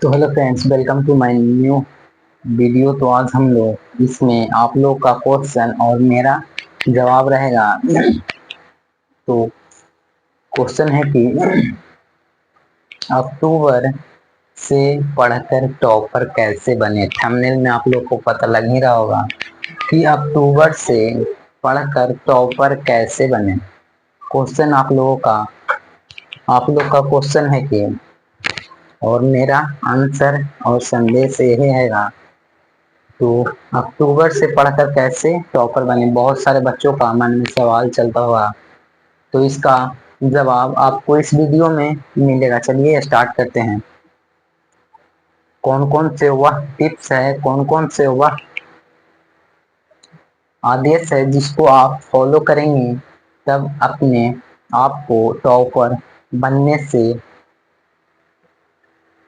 तो hello friends, welcome to my new video. तो आज हम लोग इसमें आप लोग का क्वेश्चन और मेरा जवाब रहेगा। तो क्वेश्चन है कि अक्टूबर से पढ़कर टॉपर कैसे बने। थंबनेल में आप लोग को पता लग ही रहा होगा कि अक्टूबर से पढ़कर टॉपर कैसे बने। क्वेश्चन आप लोग का क्वेश्चन है कि और मेरा आंसर और संदेश यही हैगा। तो अक्टूबर से पढ़कर कैसे टॉपर बने, बहुत सारे बच्चों का मन में सवाल चलता हुआ। तो इसका जवाब आपको इस वीडियो में मिलेगा। चलिए स्टार्ट करते हैं। कौन कौन से वह टिप्स है, कौन कौन से वह आदेश है जिसको आप फॉलो करेंगे तब अपने आप को टॉपर बनने से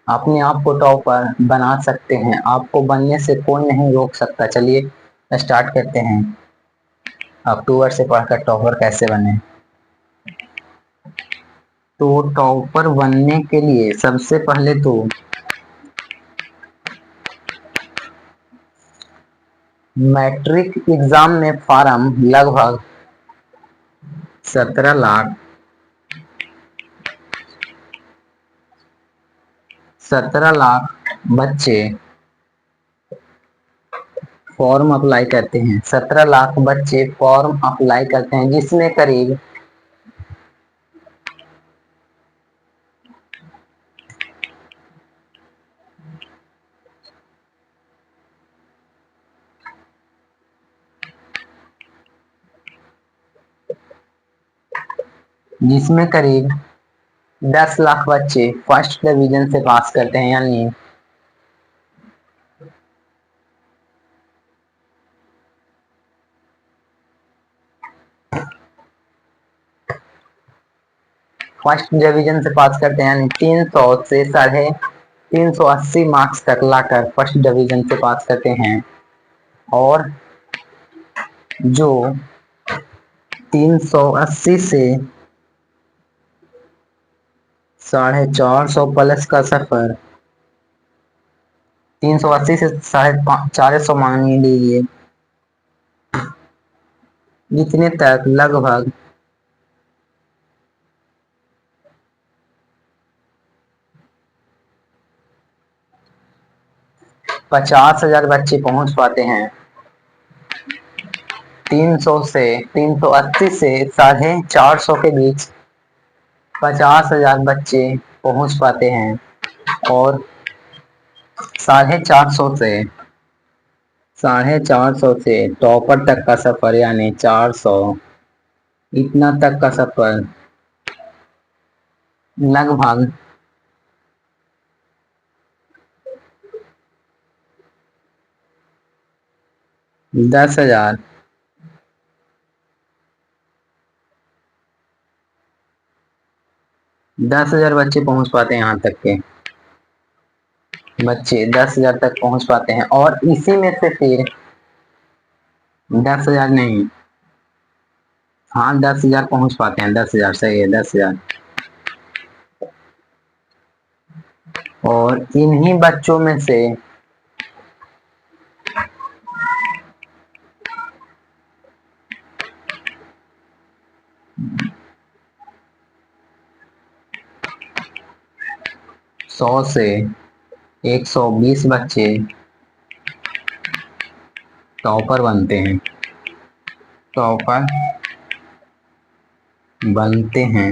अपने आप को टॉपर बना सकते हैं। आपको बनने से कोई नहीं रोक सकता। चलिए स्टार्ट करते हैं। अक्टूबर से पढ़कर टॉपर कैसे बने। तो टॉपर बनने के लिए सबसे पहले तो मैट्रिक एग्जाम में फॉर्म लगभग 17 लाख बच्चे फॉर्म अप्लाई करते हैं। 17 लाख बच्चे फॉर्म अप्लाई करते हैं, जिसमें करीब 10 लाख बच्चे फर्स्ट डिवीजन से पास करते हैं। यानी फर्स्ट डिवीजन से पास करते हैं, यानी 300 से 380 मार्क्स तक लाकर फर्स्ट डिवीजन से पास करते हैं। और जो 380 से 450 प्लस का सफर, 380 से 450 मान लीजिए, जितने तक लगभग 50,000 बच्चे पहुंच पाते हैं। 380 से 450 के बीच 50,000 बच्चे पहुंच पाते हैं। और 450 से टॉपर तक का सफर, यानी 400, इतना तक का सफर लगभग 10,000 10,000 बच्चे पहुंच पाते हैं। यहाँ तक के बच्चे 10,000 तक पहुंच पाते हैं। और इसी में से फिर 10,000 नहीं, हाँ 10,000 पहुंच पाते हैं। 10,000 सही है, 10,000। और इन्हीं बच्चों में से 100 से 120 बच्चे टॉपर बनते हैं। टॉपर बनते हैं।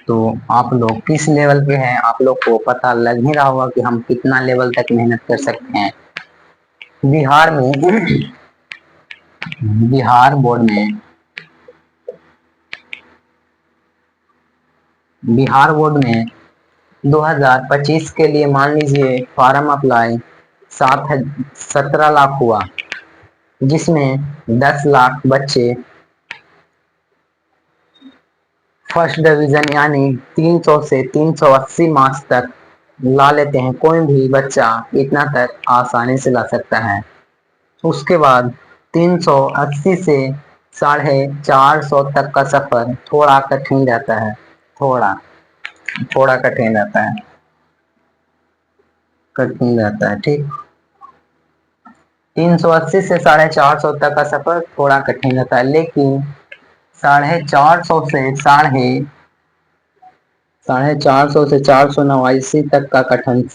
तो आप लोग किस लेवल पे हैं, आप लोग को पता लग ही रहा होगा कि हम कितना लेवल तक मेहनत कर सकते हैं। बिहार में बिहार बोर्ड में बिहार बोर्ड में 2025 के लिए मान लीजिए फॉर्म अप्लाई 17 लाख हुआ, जिसमें 10 लाख बच्चे फर्स्ट डिवीजन यानी 300 से 380 मार्क्स तक ला लेते हैं। कोई भी बच्चा इतना तक आसानी से ला सकता है। उसके बाद 380 से 450 तक का सफर थोड़ा कठिन रहता है। थोड़ा थोड़ा कठिन रहता है। कठिन रहता है। ठीक, 380 से 450 तक का सफर थोड़ा कठिन रहता है, लेकिन 450 से साढ़े चार सौ से 489 तक का कठिन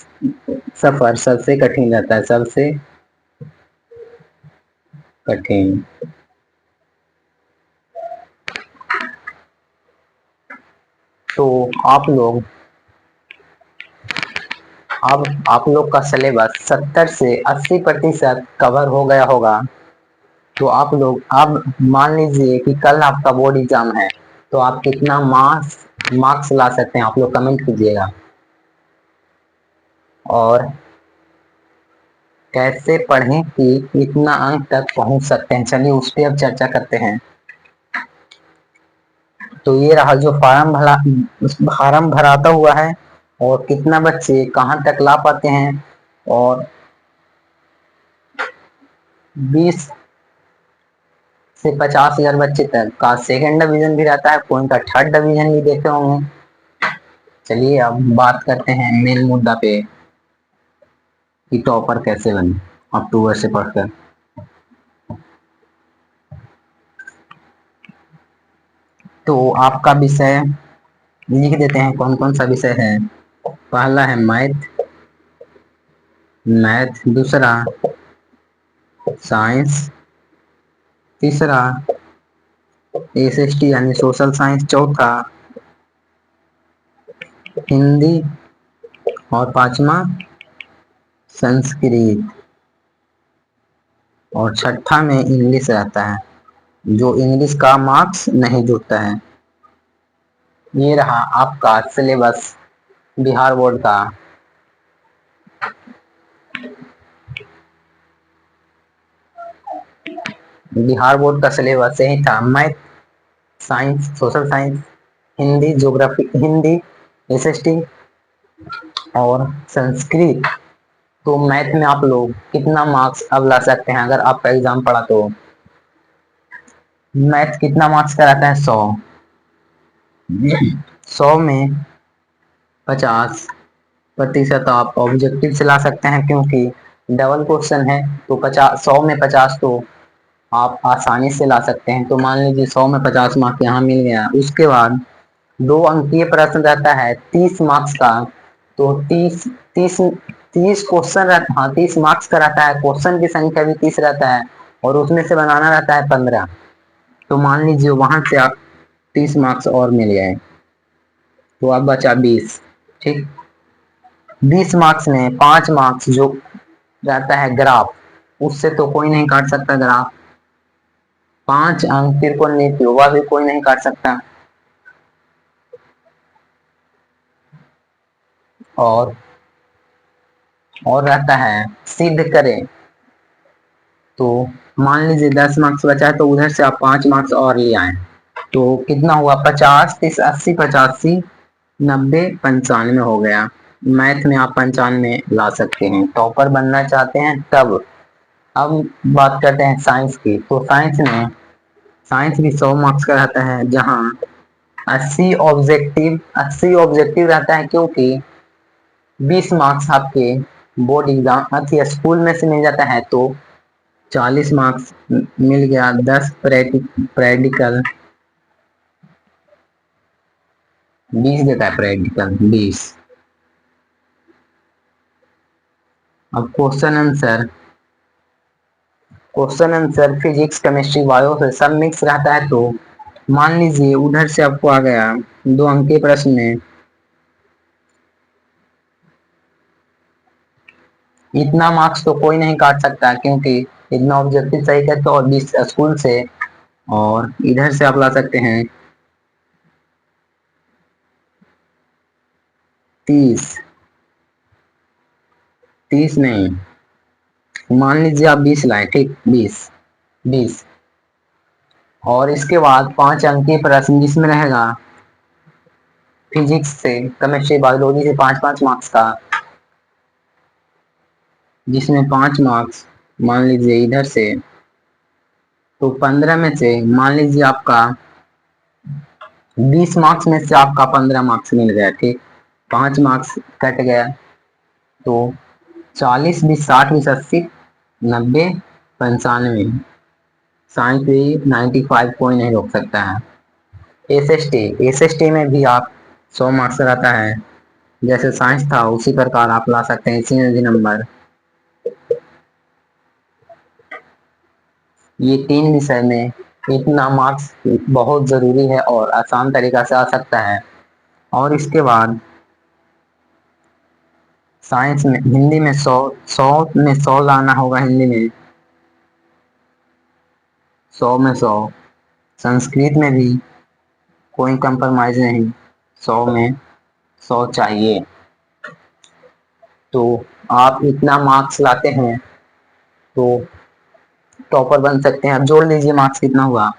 सफर सबसे कठिन रहता है, सबसे कठिन। तो आप लोग का सिलेबस 70 से 80% कवर हो गया होगा। तो आप लोग अब मान लीजिए कि कल आपका बोर्ड एग्जाम है, तो आप कितना मार्क्स ला सकते हैं, आप लोग कमेंट कीजिएगा। और कैसे पढ़ें कि इतना अंक तक पहुंच सकते हैं, चलिए उस पर अब चर्चा करते हैं। तो ये रहा जो फार्म भराता हुआ है, और कितना बच्चे कहाँ तक ला पाते हैं। और 20 से 50,000 बच्चे तक का सेकंड डिवीजन भी रहता है, कोई का थर्ड डिवीजन भी देखे होंगे। चलिए अब बात करते हैं मेन मुद्दा पे कि टॉपर कैसे बने अक्टूबर से पढ़कर। तो आपका विषय लिख देते हैं, कौन कौन सा विषय है। पहला है मैथ, दूसरा साइंस, तीसरा एसएसटी यानी सोशल साइंस, चौथा हिंदी, और पांचवा संस्कृत, और छठा में इंग्लिश रहता है, जो इंग्लिश का मार्क्स नहीं जुड़ता है। ये रहा आपका सिलेबस बिहार बोर्ड का। बिहार बोर्ड का सिलेबस यही था, math, science, social science, Hindi, geography, Hindi, SST और संस्कृत। तो मैथ में आप लोग कितना मार्क्स अब ला सकते हैं अगर आपका एग्जाम पड़ा तो। मैथ कितना मार्क्स का रहता है, 100 में 50% आप ऑब्जेक्टिव से ला सकते हैं, क्योंकि डबल क्वेश्चन है। तो 100 में 50 तो आप आसानी से ला सकते हैं। तो मान लीजिए 100 में 50 मार्क्स यहाँ मिल गया। उसके बाद 2 अंकीय प्रश्न रहता है 30 मार्क्स का। तो 30 क्वेश्चन रहता, हाँ 30 मार्क्स का रहता है, क्वेश्चन की संख्या भी 30 रहता है, और उसमें से बनाना रहता है 15। तो मान लीजिए वहां से आप 30 मार्क्स और मिल गए, तो अब बचा 20। ठीक, 20 मार्क्स में 5 मार्क्स जो रहता है ग्राफ, उससे तो कोई नहीं काट सकता ग्राफ। 5 अंक त्रिकोणमिति, वह भी कोई नहीं काट सकता। और रहता है सिद्ध करें। तो मान लीजिए 10 मार्क्स बचा है, तो उधर से आप 5 मार्क्स और ले आए। तो कितना हुआ, 50, 30, 80, 85, 90, 95 हो गया। मैथ में आप 95 ला सकते हैं, टॉपर बनना चाहते हैं तब। अब बात करते हैं साइंस की। तो साइंस भी 100 मार्क्स का रहता है, जहाँ 80 ऑब्जेक्टिव रहता है, क्योंकि 20 मार्क्स आपके बोर्ड एग्जाम अथी स्कूल में से मिल जाता है। तो 40 मार्क्स मिल गया, 10 प्रैक्टिकल, 20 देता है प्रैक्टिकल, 20। अब question answer physics, chemistry, bio से सब मिक्स रहता है। तो मान लीजिए उधर से आपको आ गया 2 अंकीय प्रश्न में इतना मार्क्स, तो कोई नहीं काट सकता, क्योंकि इतना ऑब्जेक्टिव सही करते और 20 स्कूल से। और इधर से आप ला सकते हैं 30, 30 नहीं, मान लीजिए आप 20 लाए। ठीक, 20, और इसके बाद 5 अंकीय प्रश्न जिसमें रहेगा फिजिक्स से, केमिस्ट्री, बायोलॉजी से 5-5 मार्क्स का, जिसमें 5 मार्क्स मान लीजिए इधर से। तो 15 में से मान लीजिए आपका 20 मार्क्स में से आपका 15 मार्क्स मिल गया। ठीक, 5 मार्क्स कट गया। तो 40, 20, 60, 20, 80, 90, 95। साइंस भी 95 कोई नहीं रोक सकता है। एस एस टी में भी आप 100 मार्क्स रहता है। जैसे साइंस था उसी प्रकार आप ला सकते हैं, इसी में भी नंबर। ये 3 विषय में इतना मार्क्स बहुत जरूरी है और आसान तरीका से आ सकता है। और इसके बाद साइंस में, हिंदी में 100, 100 लाना होगा हिंदी में, 100 में 100। संस्कृत में भी कोई कंप्रोमाइज नहीं, 100 में 100 चाहिए। तो आप इतना मार्क्स लाते हैं तो टॉपर बन सकते हैं। अब जोड़ लीजिए मार्क्स कितना हुआ,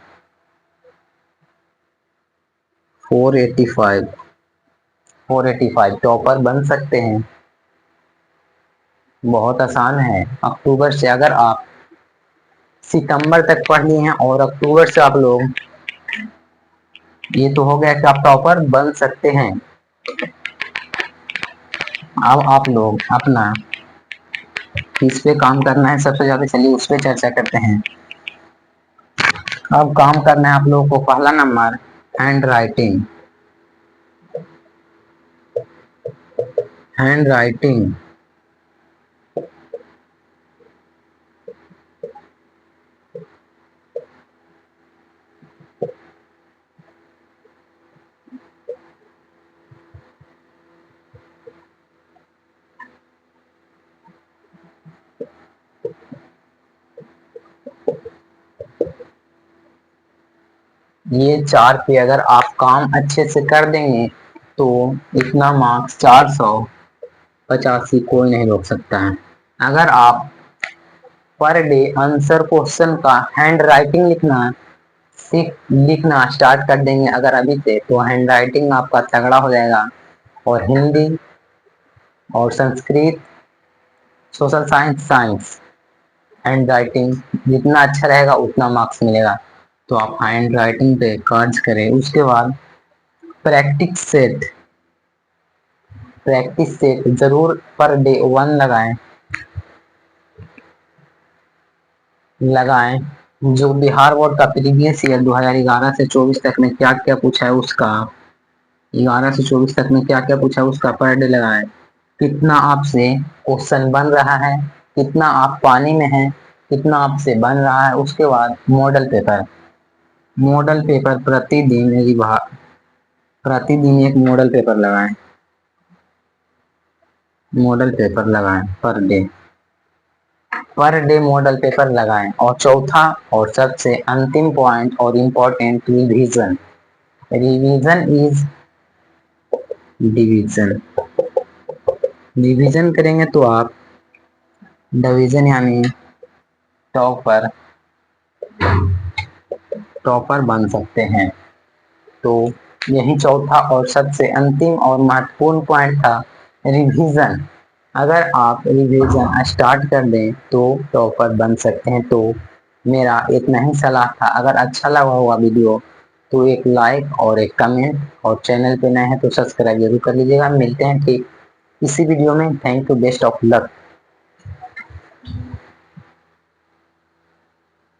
485। 485 टॉपर बन सकते हैं। बहुत आसान है। अक्टूबर से अगर आप सितंबर तक पढ़ लिए हैं और अक्टूबर से आप लोग, ये तो हो गया कि आप टॉपर बन सकते हैं। अब आप लोग अपना किस पे काम करना है सबसे ज्यादा, चलिए उस पे चर्चा करते हैं। अब काम करना है आप लोगों को, पहला number hand writing. Hand writing ये 4 पे अगर आप काम अच्छे से कर देंगे तो इतना मार्क्स 485 कोई नहीं रोक सकता है। अगर आप पर डे आंसर क्वेश्चन का हैंड राइटिंग लिखना स्टार्ट कर देंगे अगर अभी से, तो हैंड राइटिंग आपका तगड़ा हो जाएगा। और हिंदी और Sanskrit, social science, hand writing जितना अच्छा रहेगा उतना मार्क्स मिलेगा। तो आप हैंड राइटिंग पे कार्य करें। उसके बाद प्रैक्टिस सेट, जरूर पर डे 1 लगाएं। जो बिहार बोर्ड का प्रीवियस ईयर 2011 से 24 तक में क्या क्या पूछा है उसका, 11 से 24 तक में क्या क्या पूछा है उसका पर डे लगाएं। कितना आपसे क्वेश्चन बन रहा है, कितना आप पानी में हैं, कितना आपसे बन रहा है। उसके बाद मॉडल पेपर प्रतिदिन एक मॉडल पेपर लगाएं। पर डे मॉडल पेपर लगाएं। और चौथा और सबसे अंतिम पॉइंट और important, revision. Revision is division. Revision करेंगे तो आप डिवीजन यानी टॉपर टॉपर बन सकते हैं। तो यही चौथा और सबसे अंतिम और महत्वपूर्ण पॉइंट था, रिवीजन। अगर आप रिवीजन स्टार्ट कर दें तो टॉपर बन सकते हैं। तो मेरा इतना ही सलाह था। अगर अच्छा लगा होगा वीडियो तो एक लाइक और एक कमेंट, और चैनल पे नए हैं तो सब्सक्राइब जरूर कर लीजिएगा। मिलते हैं ठीक इसी वीडियो में। Thank you, best of luck.